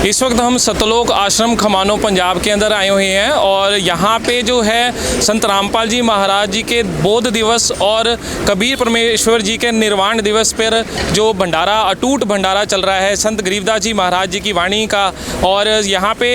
इस वक्त हम सतलोक आश्रम खमानो पंजाब के अंदर आए हुए हैं और यहाँ पे जो है संत रामपाल जी महाराज जी के बोध दिवस और कबीर परमेश्वर जी के निर्वाण दिवस पर जो भंडारा अटूट भंडारा चल रहा है संत गरीबदास जी महाराज जी की वाणी का। और यहाँ पे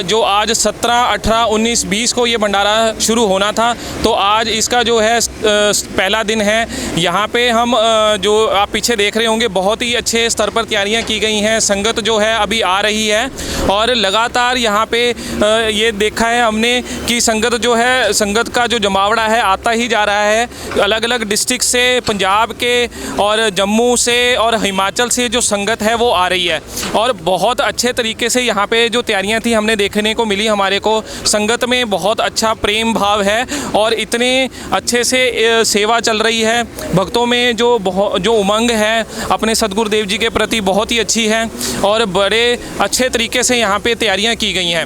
जो आज 17, 18, 19, 20 को ये भंडारा शुरू होना था, तो आज इसका जो है पहला दिन है। यहाँ पे हम जो आप पीछे देख रहे होंगे बहुत ही अच्छे स्तर पर तैयारियाँ की गई हैं। संगत जो है अभी आ रही है और लगातार यहाँ पे ये देखा है हमने कि संगत जो है, संगत का जो जमावड़ा है आता ही जा रहा है। अलग अलग डिस्ट्रिक्ट से, पंजाब के और जम्मू से और हिमाचल से जो संगत है वो आ रही है और बहुत अच्छे तरीके से यहाँ पे जो तैयारियाँ थी हमने देखने को मिली। हमारे को संगत में बहुत अच्छा प्रेम भाव है और इतने अच्छे से सेवा चल रही है। भक्तों में जो उमंग है अपने सतगुरुदेव जी के प्रति बहुत ही अच्छी है और बड़े अच्छे तरीके से यहाँ पे तैयारियाँ की गई हैं।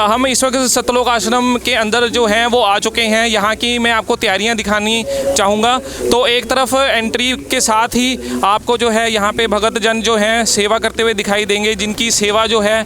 हम इस वक्त सतलोक आश्रम के अंदर जो हैं वो आ चुके हैं। यहाँ की मैं आपको तैयारियाँ दिखानी चाहूँगा। तो एक तरफ एंट्री के साथ ही आपको जो है यहाँ पे भगत जन जो हैं सेवा करते हुए दिखाई देंगे, जिनकी सेवा जो है,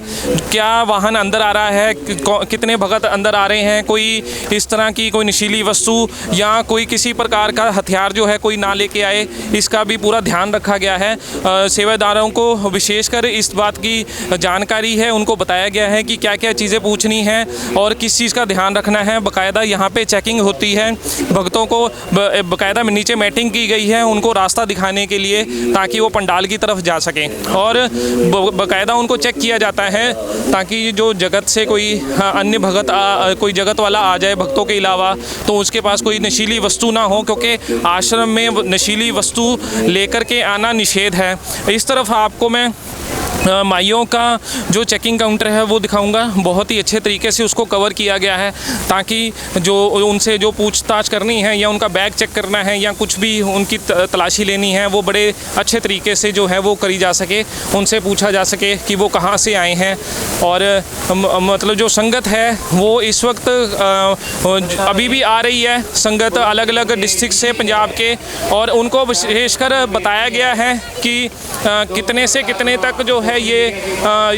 क्या वाहन अंदर आ रहा है, कितने भगत अंदर आ रहे हैं, कोई इस तरह की कोई नशीली वस्तु या कोई किसी प्रकार का हथियार जो है कोई ना लेके आए, इसका भी पूरा ध्यान रखा गया है। सेवादारों को विशेषकर इस बात की जानकारी है, उनको बताया गया है कि क्या क्या चीज़ें पूछनी हैं और किस चीज़ का ध्यान रखना है। बाकायदा यहाँ पे चेकिंग होती है, भक्तों को बाकायदा नीचे मैटिंग की गई है उनको रास्ता दिखाने के लिए ताकि वो पंडाल की तरफ जा सकें और बाकायदा उनको चेक किया जाता है ताकि जो जगत से कोई अन्य भगत कोई जगत वाला आ जाए भक्तों के अलावा तो उसके पास कोई नशीली वस्तु ना हो, क्योंकि आश्रम में नशीली वस्तु लेकर के आना निषेध है। इस तरफ आपको मैं माइयों का जो चेकिंग काउंटर है वो दिखाऊंगा। बहुत ही अच्छे तरीके से उसको कवर किया गया है ताकि जो उनसे जो पूछताछ करनी है या उनका बैग चेक करना है या कुछ भी उनकी तलाशी लेनी है वो बड़े अच्छे तरीके से जो है वो करी जा सके, उनसे पूछा जा सके कि वो कहाँ से आए हैं। और मतलब जो संगत है वो इस वक्त अभी भी आ रही है, संगत अलग अलग डिस्ट्रिक्ट से पंजाब के, और उनको विशेषकर बताया गया है कि कितने से कितने तक जो है ये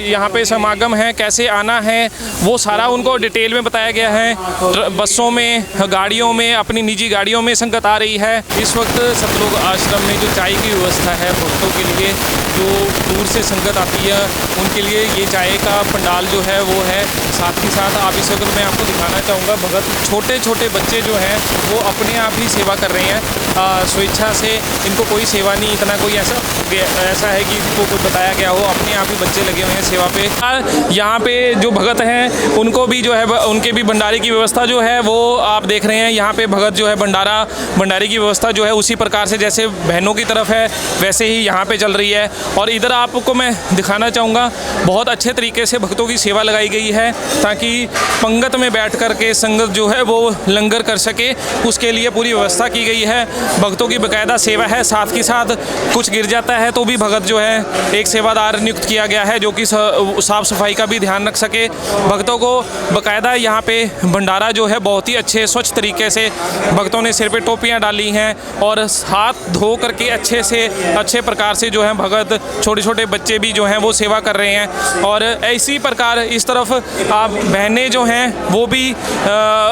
यहाँ पे समागम है, कैसे आना है, वो सारा उनको डिटेल में बताया गया है। बसों में, गाड़ियों में, अपनी निजी गाड़ियों में संगत आ रही है। इस वक्त सतलोक आश्रम में जो चाय की व्यवस्था है भक्तों के लिए, जो दूर से संगत आती है उनके लिए ये चाय का पंडाल जो है वो है। साथ ही साथ आप इस वक्त मैं आपको दिखाना चाहूँगा भगत, छोटे छोटे बच्चे जो हैं वो अपने आप ही सेवा कर रहे हैं स्वेच्छा से। इनको कोई सेवा नहीं, इतना कोई ऐसा है कि इनको कुछ बताया गया हो, अपने आप ही बच्चे लगे हुए हैं सेवा पे। यहाँ पे जो भगत हैं उनको भी जो है उनके भी भंडारे की व्यवस्था जो है वो आप देख रहे हैं। यहाँ पे भगत जो है भंडारे की व्यवस्था जो है उसी प्रकार से जैसे बहनों की तरफ है वैसे ही यहाँ पे चल रही है। और इधर आपको मैं दिखाना चाहूँगा बहुत अच्छे तरीके से भक्तों की सेवा लगाई गई है ताकि पंगत में बैठ कर के संगत जो है वो लंगर कर सके, उसके लिए पूरी व्यवस्था की गई है। भक्तों की बाकायदा सेवा है, साथ ही साथ कुछ गिर जाता है तो भी भगत जो है एक सेवादार नियुक्त किया गया है जो कि साफ़ सफाई का भी ध्यान रख सके। भक्तों को बाकायदा यहाँ पे भंडारा जो है बहुत ही अच्छे स्वच्छ तरीके से भक्तों ने सिर पे टोपियाँ डाली हैं और हाथ धो करके अच्छे प्रकार से जो है भगत, छोटे छोटे बच्चे भी जो हैं वो सेवा कर रहे हैं। और इसी प्रकार इस तरफ आप बहनें जो हैं वो भी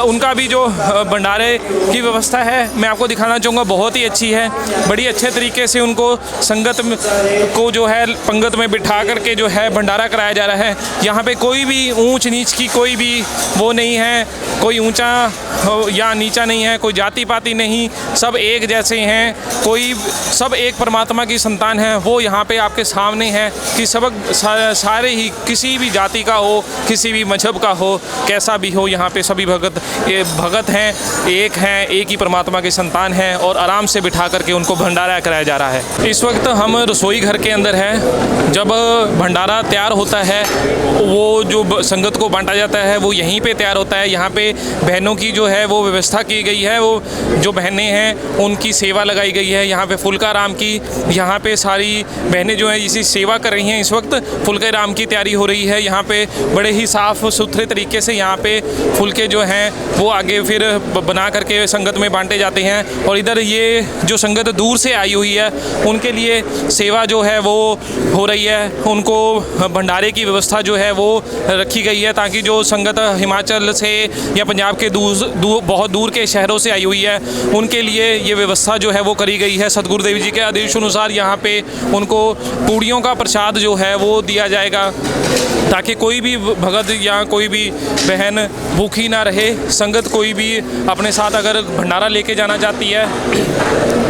उनका भी जो भंडारे की व्यवस्था है मैं आपको दिखाना चाहूँगा बहुत ही अच्छी है। बड़ी अच्छे तरीके से उनको संगत को जो है पंगत में बिठा करके जो है भंडारा कराया जा रहा है। यहाँ पे कोई भी ऊंच नीच की कोई भी वो नहीं है, कोई ऊंचा या नीचा नहीं है, कोई जाति पाति नहीं, सब एक जैसे हैं, कोई सब एक परमात्मा की संतान है। वो यहाँ पे आपके सामने है कि सारे ही किसी भी जाति का हो, किसी भी मजहब का हो, कैसा भी हो, यहाँ पे सभी भगत हैं, एक ही परमात्मा की संतान है और आराम से बिठा करके उनको भंडारा कराया जा रहा है। इस वक्त हम रसोई घर के अंदर हैं। जब भंडारा तैयार होता है वो जो संगत को बांटा जाता है वो यहीं पे तैयार होता है। यहाँ पे बहनों की जो है वो व्यवस्था की गई है, वो जो बहनें हैं उनकी सेवा लगाई गई है। यहाँ पे फुल्का राम की, यहाँ पे सारी बहनें जो हैं इसी सेवा कर रही हैं। इस वक्त फुल्के राम की तैयारी हो रही है। यहाँ पे बड़े ही साफ़ सुथरे तरीके से यहाँ पे फुल्के जो हैं वो आगे फिर बना करके संगत में बांटे जाते हैं। और इधर ये जो संगत दूर से आई हुई है उनके लिए सेवा व्यवस्था जो है वो हो रही है, उनको भंडारे की व्यवस्था जो है वो रखी गई है, ताकि जो संगत हिमाचल से या पंजाब के बहुत दूर के शहरों से आई हुई है उनके लिए ये व्यवस्था जो है वो करी गई है। सतगुरुदेव जी के आदेश अनुसार यहाँ पे उनको पूड़ियों का प्रसाद जो है वो दिया जाएगा, ताकि कोई भी भगत या कोई भी बहन भूखी ना रहे। संगत कोई भी अपने साथ अगर भंडारा लेके जाना चाहती है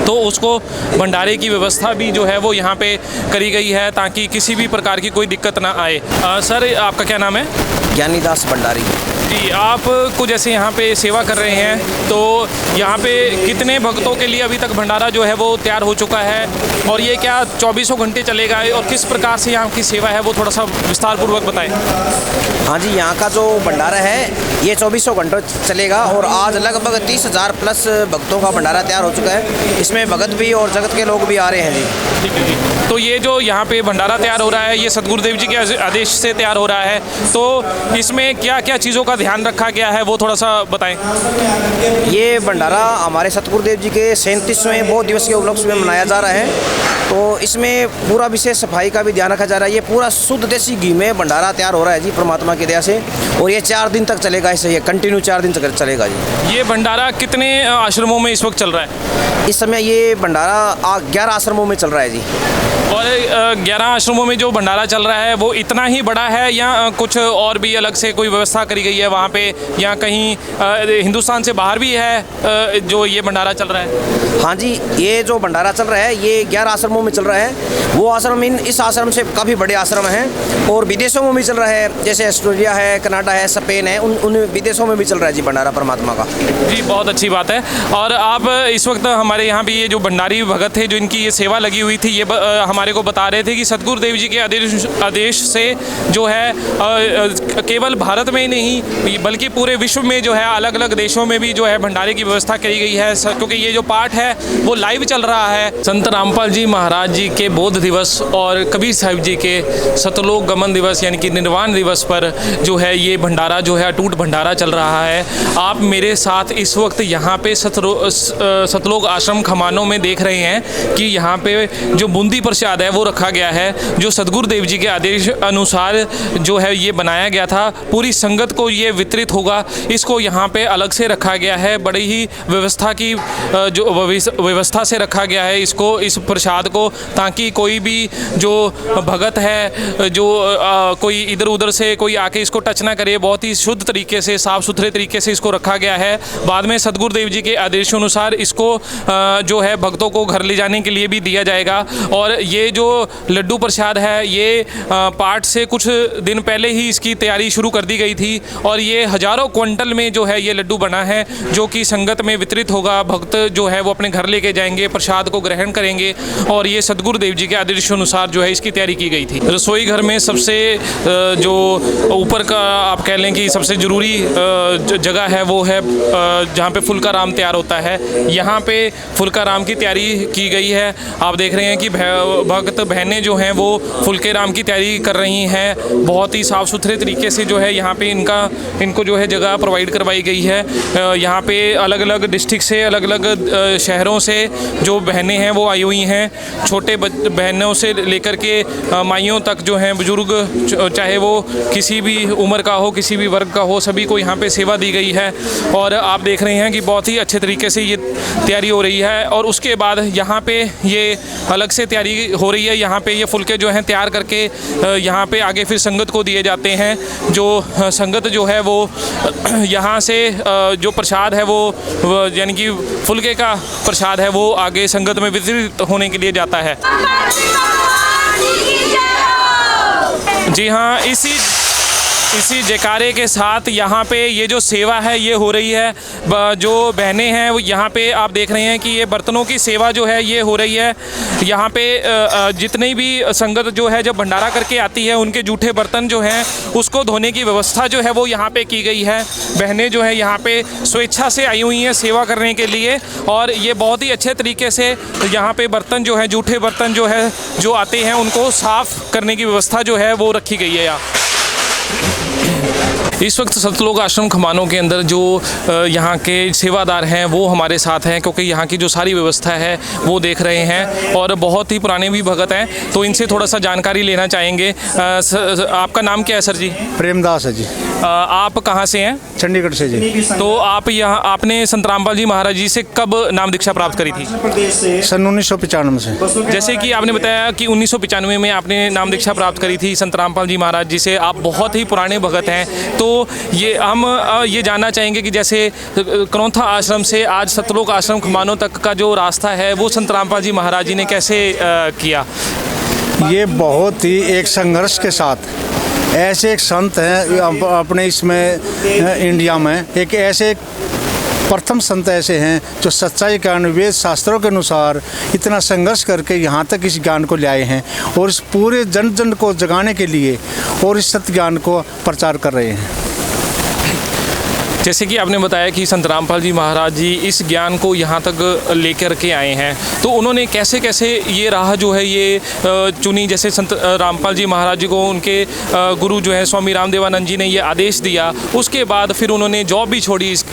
तो उसको भंडारे की व्यवस्था भी जो है वो यहाँ पे करी गई है, ताकि किसी भी प्रकार की कोई दिक्कत ना आए। सर, आपका क्या नाम है? ज्ञानीदास भंडारी। जी, आप कुछ ऐसे यहाँ पे सेवा कर रहे हैं, तो यहाँ पे कितने भक्तों के लिए अभी तक भंडारा जो है वो तैयार हो चुका है, और ये क्या 24 घंटे चलेगा, और किस प्रकार से यहाँ की सेवा है वो थोड़ा सा विस्तार पूर्वक बताएं। हाँ जी, यहाँ का जो भंडारा है ये 24 घंटों चलेगा, और आज लगभग 30,000 प्लस भक्तों का भंडारा तैयार हो चुका है। इसमें भगत भी और जगत के लोग भी आ रहे हैं जी। ठीक है जी। तो ये जो यहाँ पे भंडारा तैयार हो रहा है, ये सतगुरुदेव जी के आदेश से तैयार हो रहा है, तो इसमें क्या क्या चीज़ों का ध्यान रखा गया है वो थोड़ा सा बताएं। ये भंडारा हमारे सतगुरुदेव जी के 37वें बहुत दिवस के उपलक्ष्य में मनाया जा रहा है, तो इसमें पूरा विशेष सफाई का भी ध्यान रखा जा रहा है। ये पूरा शुद्ध देसी घी में भंडारा तैयार हो रहा है जी, परमात्मा की दया से, और ये 4 दिन तक चलेगा। इसे ये कंटिन्यू 4 दिन तक चलेगा जी। ये भंडारा कितने आश्रमों में इस वक्त चल रहा है? इस समय ये भंडारा 11 आश्रमों में चल रहा है जी। और 11 आश्रमों में जो भंडारा चल रहा है वो इतना ही बड़ा है, या कुछ और भी अलग से कोई व्यवस्था करी गई है वहाँ पे, या कहीं हिंदुस्तान से बाहर भी है जो ये भंडारा चल रहा है? हाँ जी, ये जो भंडारा चल रहा है ये 11 आश्रमों में चल रहा है। वो आश्रम इस आश्रम से काफ़ी बड़े आश्रम हैं, और विदेशों में भी चल रहा है, जैसे ऑस्ट्रेलिया है, कनाडा है, स्पेन है, उन विदेशों में भी चल रहा है जी भंडारा परमात्मा का। जी, बहुत अच्छी बात है। और आप इस वक्त हमारे यहाँ भी ये जो भंडारी भगत थे जो इनकी ये सेवा लगी हुई थी, ये हमारे को बता रहे थे कि सतगुरुदेव जी के आदेश से जो है केवल भारत में ही नहीं बल्कि पूरे विश्व में जो है अलग अलग देशों में भी जो है भंडारे की व्यवस्था करी गई है, क्योंकि ये जो पाठ है वो लाइव चल रहा है। संत रामपाल जी महाराज जी के बोध दिवस और कबीर साहिब जी के सतलोक गमन दिवस यानी कि निर्वाण दिवस पर जो है ये भंडारा जो है अटूट भंडारा चल रहा है। आप मेरे साथ इस वक्त यहाँ पे सतलोक आश्रम खमानों में देख रहे हैं कि यहाँ पे जो बूंदी प्रसाद है वो रखा गया है, जो सतगुरुदेव जी के आदेश अनुसार जो है ये बनाया गया था। पूरी संगत को ये वितरित होगा, इसको यहाँ पे अलग से रखा गया है, बड़ी ही व्यवस्था की जो व्यवस्था से रखा गया है इसको, इस प्रसाद को, ताकि कोई भी जो भगत है जो कोई इधर उधर से कोई आके इसको टच ना करे। बहुत ही शुद्ध तरीके से, साफ़ सुथरे तरीके से इसको रखा गया है। बाद में सतगुरुदेव जी के आदेश अनुसार इसको जो है भक्तों को घर ले जाने के लिए भी दिया जाएगा। और ये जो लड्डू प्रसाद है ये पाठ से कुछ दिन पहले ही इसकी तैयारी शुरू कर दी गई थी, और ये हज़ारों क्विंटल में जो है ये लड्डू बना है, जो कि संगत में वितरित होगा। भक्त जो है वो अपने घर लेके जाएंगे, प्रसाद को ग्रहण करेंगे, और ये सतगुरुदेव जी के आदेश अनुसार जो है इसकी तैयारी की गई थी। रसोई घर में सबसे जो ऊपर का आप कह लें कि सबसे ज़रूरी जगह है वो है जहाँ पे फुल्का राम तैयार होता है। यहाँ पे फुल्का राम की तैयारी की गई है। आप देख रहे हैं कि भक्त बहनें जो हैं वो फुल्के राम की तैयारी कर रही हैं। बहुत ही साफ़ सुथरे तरीके से जो है यहाँ पे इनको जो है जगह प्रोवाइड करवाई गई है। यहाँ पे अलग अलग डिस्ट्रिक्ट से, अलग अलग शहरों से जो बहनें हैं वो आई हुई हैं। छोटे बहनों से लेकर के माइयों तक जो हैं, बुजुर्ग, चाहे वो किसी भी उम्र का हो, किसी भी वर्ग का हो, सभी को यहाँ पे सेवा दी गई है। और आप देख रहे हैं कि बहुत ही अच्छे तरीके से ये तैयारी हो रही है। और उसके बाद यहाँ पे ये अलग से तैयारी हो रही है। यहाँ पे ये फुल्के जो हैं तैयार करके यहाँ पे आगे फिर संगत को दिए जाते हैं। जो संगत जो है वो यहाँ से जो प्रसाद है वो यानी कि फुल्के का प्रसाद है वो आगे संगत में वितरित होने के लिए जाता है। जी हाँ, इसी जयकारे के साथ यहाँ पे ये जो सेवा है ये हो रही है। जो बहनें हैं वो यहाँ पे आप देख रहे हैं कि ये बर्तनों की सेवा जो है ये हो रही है। यहाँ पे जितनी भी संगत जो है जब भंडारा करके आती है उनके जूठे बर्तन जो हैं उसको धोने की व्यवस्था जो है वो यहाँ पे की गई है। बहनें जो है यहाँ पे स्वेच्छा से आई हुई हैं सेवा करने के लिए, और ये बहुत ही अच्छे तरीके से यहाँ पे बर्तन जो है, जूठे बर्तन जो है जो आते हैं उनको साफ़ करने की व्यवस्था जो है वो रखी गई है यहाँ। इस वक्त सतलोक आश्रम खमानों के अंदर जो यहाँ के सेवादार हैं वो हमारे साथ हैं, क्योंकि यहाँ की जो सारी व्यवस्था है वो देख रहे हैं और बहुत ही पुराने भी भगत हैं, तो इनसे थोड़ा सा जानकारी लेना चाहेंगे। आपका नाम क्या है सर जी? प्रेमदास है जी। आप कहाँ से हैं? चंडीगढ़ से जी। तो आप यहाँ आपने संत रामपाल जी महाराज जी से कब नाम दीक्षा प्राप्त करी थी? सन 1995 से। जैसे कि आपने बताया कि 1995 में आपने नाम दीक्षा प्राप्त करी थी संत रामपाल जी महाराज जी से। आप बहुत ही पुराने भगत हैं, तो ये हम ये जानना चाहेंगे कि जैसे करौंथा आश्रम से आज सतलोक आश्रम खमानों तक का जो रास्ता है वो संत रामपाल जी महाराज जी ने कैसे किया? ये बहुत ही एक संघर्ष के साथ ऐसे एक संत हैं अपने इसमें इंडिया में, एक ऐसे प्रथम संत ऐसे हैं जो सच्चाई के वेद शास्त्रों के अनुसार इतना संघर्ष करके यहाँ तक इस ज्ञान को ले आए हैं और इस पूरे जन जन को जगाने के लिए और इस सत्य ज्ञान को प्रचार कर रहे हैं। जैसे कि आपने बताया कि संत रामपाल जी महाराज जी इस ज्ञान को यहाँ तक लेकर के आए हैं, तो उन्होंने कैसे कैसे ये राह जो है ये चुनी? जैसे संत रामपाल जी महाराज जी को उनके गुरु जो है स्वामी रामदेवानंद जी ने ये आदेश दिया, उसके बाद फिर उन्होंने जॉब भी छोड़ी इस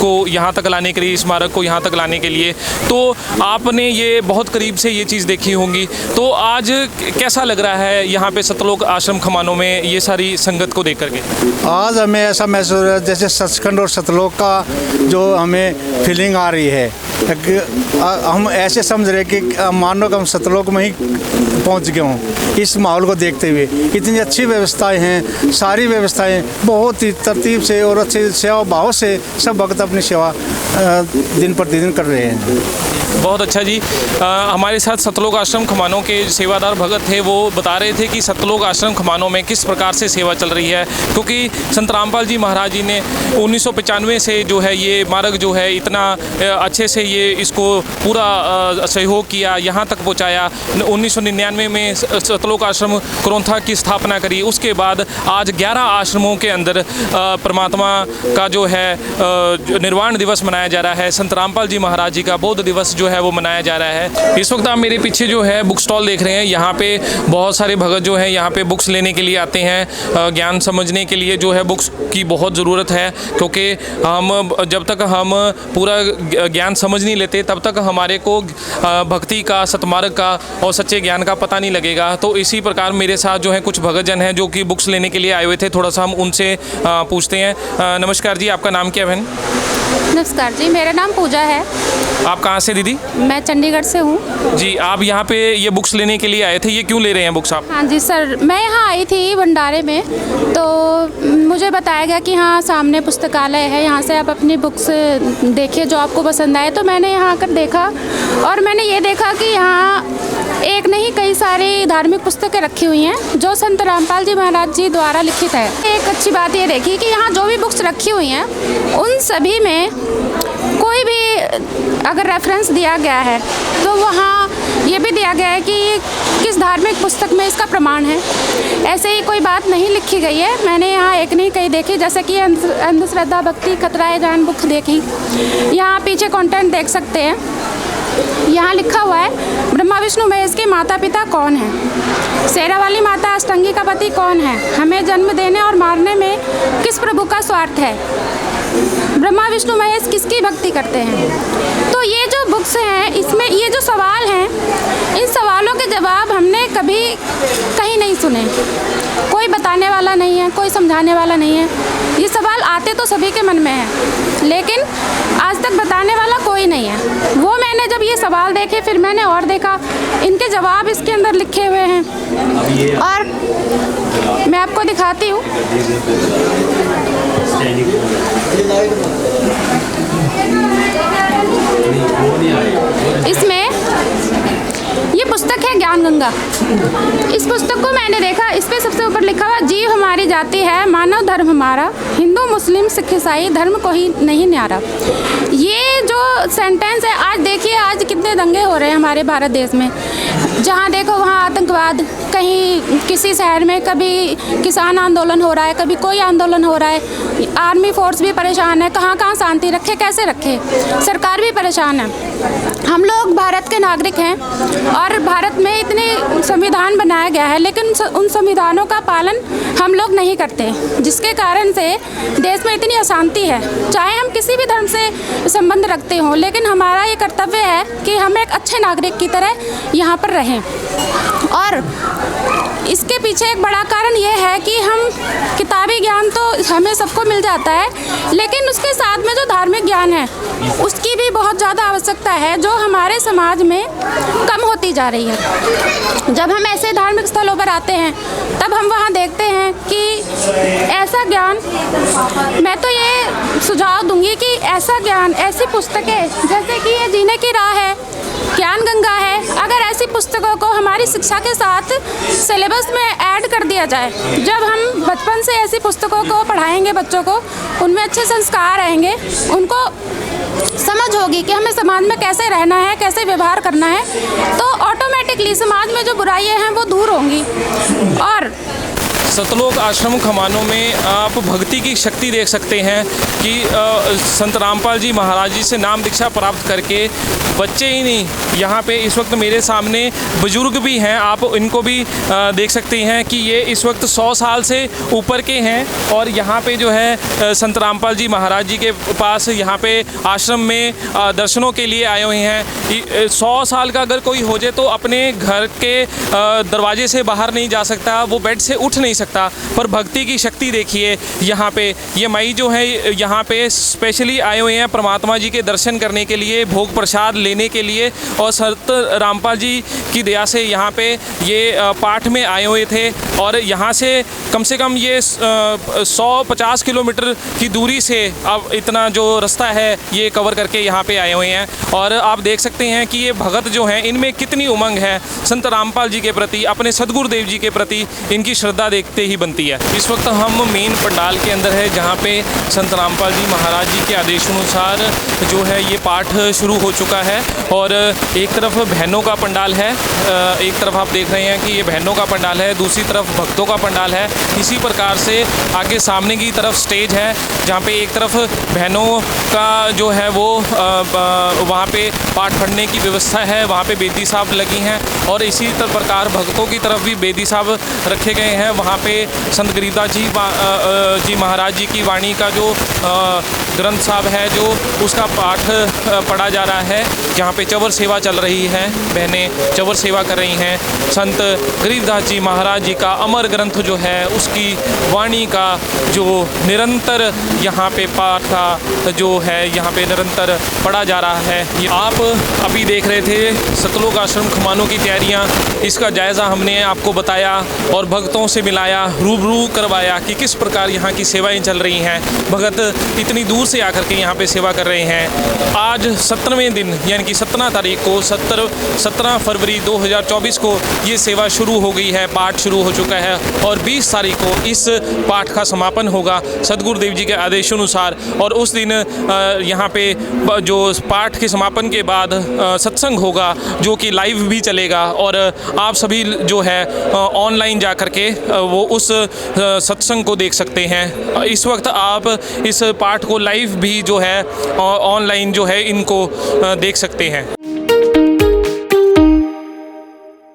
को यहाँ तक लाने के लिए, इस स्मारक को यहाँ तक लाने के लिए। तो आपने ये बहुत करीब से ये चीज़ देखी होंगी, तो आज कैसा लग रहा है यहाँ पे सतलोक आश्रम खमानों में ये सारी संगत को देख करके? आज हमें ऐसा महसूस हो रहा है जैसे सचखंड और सतलोक का जो हमें फीलिंग आ रही है, हम ऐसे समझ रहे कि मानो कि हम सतलोक में ही पहुंच गए हों। इस माहौल को देखते हुए इतनी अच्छी व्यवस्थाएं हैं, सारी व्यवस्थाएं बहुत ही तरतीब से और अच्छे सेवा भाव से सब भक्त अपनी सेवा दिन प्रतिदिन कर रहे हैं। बहुत अच्छा जी। हमारे साथ सतलोक आश्रम खमानों के सेवादार भगत थे, वो बता रहे थे कि सतलोक आश्रम खमानों में किस प्रकार से सेवा चल रही है, क्योंकि संत रामपाल जी महाराज जी ने 1995 से जो है ये मार्ग जो है इतना अच्छे से ये इसको पूरा सहयोग किया, यहाँ तक पहुँचाया। 1999 में सतलोक आश्रम करौंथा की स्थापना करी, उसके बाद आज 11 आश्रमों के अंदर परमात्मा का जो है निर्वाण दिवस मनाया जा रहा है। संत रामपाल जी महाराज जी का बौद्ध दिवस जो है वो मनाया जा रहा है। इस वक्त आप मेरे पीछे जो है बुक स्टॉल देख रहे हैं, यहाँ पे बहुत सारे भगत जो हैं यहाँ पे बुक्स लेने के लिए आते हैं। ज्ञान समझने के लिए जो है बुक्स की बहुत ज़रूरत है, क्योंकि हम जब तक हम पूरा ज्ञान समझ नहीं लेते तब तक हमारे को भक्ति का, सतमार्ग का और सच्चे ज्ञान का पता नहीं लगेगा। तो इसी प्रकार मेरे साथ जो है कुछ भगत जन हैं जो कि बुक्स लेने के लिए आए हुए थे, थोड़ा सा हम उनसे पूछते हैं। नमस्कार जी, आपका नाम क्या है बहन? नमस्कार जी, मेरा नाम पूजा है। आप कहाँ से दीदी? मैं चंडीगढ़ से हूँ जी। आप यहाँ पे ये बुक्स लेने के लिए आए थे, ये क्यों ले रहे हैं बुक्स आप? हाँ जी सर, मैं यहाँ आई थी भंडारे में, तो मुझे बताया गया कि हाँ सामने पुस्तकालय है, यहाँ से आप अपनी बुक्स देखिए जो आपको पसंद आए। तो मैंने यहाँ आकर देखा और मैंने ये देखा कि यहाँ एक नहीं कई सारी धार्मिक पुस्तकें रखी हुई हैं जो संत रामपाल जी महाराज जी द्वारा लिखित है। एक अच्छी बात ये देखी कि यहाँ जो भी बुक्स रखी हुई हैं उन सभी में कोई भी अगर रेफरेंस दिया गया है तो वहाँ ये भी दिया गया है कि किस धार्मिक पुस्तक में इसका प्रमाण है। ऐसे ही कोई बात नहीं लिखी गई है। मैंने यहाँ एक नहीं कई देखी, जैसे कि अंधश्रद्धा भक्ति खतराए जान बुक देखी। यहाँ पीछे कंटेंट देख सकते हैं, यहाँ लिखा हुआ है ब्रह्मा विष्णु महेश के माता पिता कौन है, शेरा वाली माता अष्टंगी का पति कौन है, हमें जन्म देने और मारने में किस प्रभु का स्वार्थ है, ब्रह्मा विष्णु महेश किसकी भक्ति करते हैं। तो ये जो बुक्स हैं इसमें ये जो सवाल हैं, इन सवालों के जवाब हमने कभी कहीं नहीं सुने। कोई बताने वाला नहीं है, कोई समझाने वाला नहीं है। ये सवाल आते तो सभी के मन में है, लेकिन आज तक बताने वाला कोई नहीं है। वो मैंने जब ये सवाल देखे फिर मैंने और देखा, इनके जवाब इसके अंदर लिखे हुए हैं और मैं आपको दिखाती हूँ। इसमें ये पुस्तक है ज्ञान गंगा। इस पुस्तक को मैंने देखा, इस पे सबसे ऊपर लिखा हुआ जीव हमारी जाति है, मानव धर्म हमारा, हिंदू मुस्लिम सिख ईसाई धर्म को ही नहीं न्यारा। ये जो सेंटेंस है, आज देखिए आज कितने दंगे हो रहे हैं हमारे भारत देश में। जहाँ देखो वहाँ आतंकवाद, कहीं किसी शहर में कभी किसान आंदोलन हो रहा है, कभी कोई आंदोलन हो रहा है। आर्मी फोर्स भी परेशान है, कहाँ कहाँ शांति रखे, कैसे रखे, सरकार भी परेशान है। हम लोग भारत के नागरिक हैं और भारत में इतनी संविधान बनाया गया है, लेकिन उन संविधानों का पालन हम लोग नहीं करते, जिसके कारण से देश में इतनी अशांति है। चाहे हम किसी भी धर्म से संबंध रखते हों, लेकिन हमारा ये कर्तव्य है कि हम एक अच्छे नागरिक की तरह यहाँ पर रहें। और इसके पीछे एक बड़ा कारण ये है कि हम किताबी ज्ञान तो हमें सबको मिल जाता है, लेकिन उसके साथ में जो धार्मिक ज्ञान है उसकी भी बहुत ज़्यादा आवश्यकता है, जो हमारे समाज में कम होती जा रही है। जब हम ऐसे धार्मिक स्थलों पर आते हैं तब हम वहाँ देखते हैं कि ऐसा ज्ञान, मैं तो ये सुझाव दूंगी कि ऐसा ज्ञान, ऐसी पुस्तकें जैसे कि ये जीने की राह है, ज्ञान गंगा है, अगर ऐसी पुस्तकों को हमारी शिक्षा के साथ सिलेबस में ऐड कर दिया जाए, जब हम बचपन से ऐसी पुस्तकों को पढ़ाएंगे बच्चों को, उनमें अच्छे संस्कार आएंगे, उनको समझ होगी कि हमें समाज में कैसे रहना है, कैसे व्यवहार करना है, तो ऑटोमेटिकली समाज में जो बुराइयां हैं वो दूर होंगी। और सतलोक आश्रम खमानों में आप भक्ति की शक्ति देख सकते हैं कि संत रामपाल जी महाराज जी से नाम दीक्षा प्राप्त करके बच्चे ही नहीं, यहाँ पे इस वक्त मेरे सामने बुजुर्ग भी हैं, आप इनको भी देख सकते हैं कि ये इस वक्त 100 साल से ऊपर के हैं और यहाँ पे जो है संत रामपाल जी महाराज जी के पास यहाँ पे आश्रम में दर्शनों के लिए आए हुए हैं। 100 साल का अगर कोई हो जाए तो अपने घर के दरवाजे से बाहर नहीं जा सकता, वो बेड से उठ नहीं सकता, पर भक्ति की शक्ति देखिए। यहाँ पे ये माई जो है यहाँ पे स्पेशली आए हुए हैं परमात्मा जी के दर्शन करने के लिए, भोग प्रसाद लेने के लिए, और संत रामपाल जी की दया से यहाँ पे ये पाठ में आए हुए थे और यहाँ से कम ये 150 किलोमीटर की दूरी से अब इतना जो रास्ता है ये कवर करके यहाँ पे आए हुए हैं। और आप देख सकते हैं कि ये भगत जो हैं इनमें कितनी उमंग है संत रामपाल जी के प्रति, अपने सदगुरुदेव जी के प्रति इनकी श्रद्धा देखते ही बनती है। इस वक्त हम मेन पंडाल के अंदर है जहाँ पे संत रामपाल जी महाराज जी के आदेशानुसार जो है ये पाठ शुरू हो चुका है। और एक तरफ बहनों का पंडाल है, एक तरफ आप देख रहे हैं कि ये बहनों का पंडाल है, दूसरी तरफ भक्तों का पंडाल है। इसी प्रकार से आगे सामने की तरफ स्टेज है जहाँ पे एक तरफ बहनों का जो है वो वहाँ पे पाठ पढ़ने की व्यवस्था है, वहाँ पे बेदी साहब लगी हैं, और इसी प्रकार भक्तों की तरफ भी बेदी साहब रखे गए हैं। वहाँ पे संत गरीबदास जी महाराज जी की वाणी का जो ग्रंथ साहब है जो उसका पाठ पढ़ा जा रहा है। जहाँ पे चवर सेवा चल रही है, बहनें चवर सेवा कर रही हैं। संत गरीबदास जी महाराज जी का अमर ग्रंथ जो है उसकी वाणी का जो निरंतर यहाँ पे पाठ का जो है यहाँ पे निरंतर पढ़ा जा रहा है। ये आप अभी देख रहे थे सतलोक आश्रम खमानों की तैयारियाँ, इसका जायज़ा हमने आपको बताया और भक्तों से मिलाया, रूबरू करवाया कि किस प्रकार यहाँ की सेवाएं चल रही हैं। भगत इतनी दूर से आकर के यहाँ पे सेवा कर रहे हैं। आज 17वें दिन यानी कि 17 तारीख को 17 फरवरी 2024 को ये सेवा शुरू हो गई है, पाठ शुरू हो चुका है और 20 तारीख को इस पाठ का समापन होगा सदगुरुदेव जी के आदेशानुसार। और उस दिन यहाँ पे जो पाठ के समापन के बाद सत्संग होगा जो कि लाइव भी चलेगा और आप सभी जो है ऑनलाइन जा कर के वो उस सत्संग को देख सकते हैं। इस वक्त आप इस पाठ को लाइव भी जो है ऑनलाइन जो है इनको देख सकते हैं।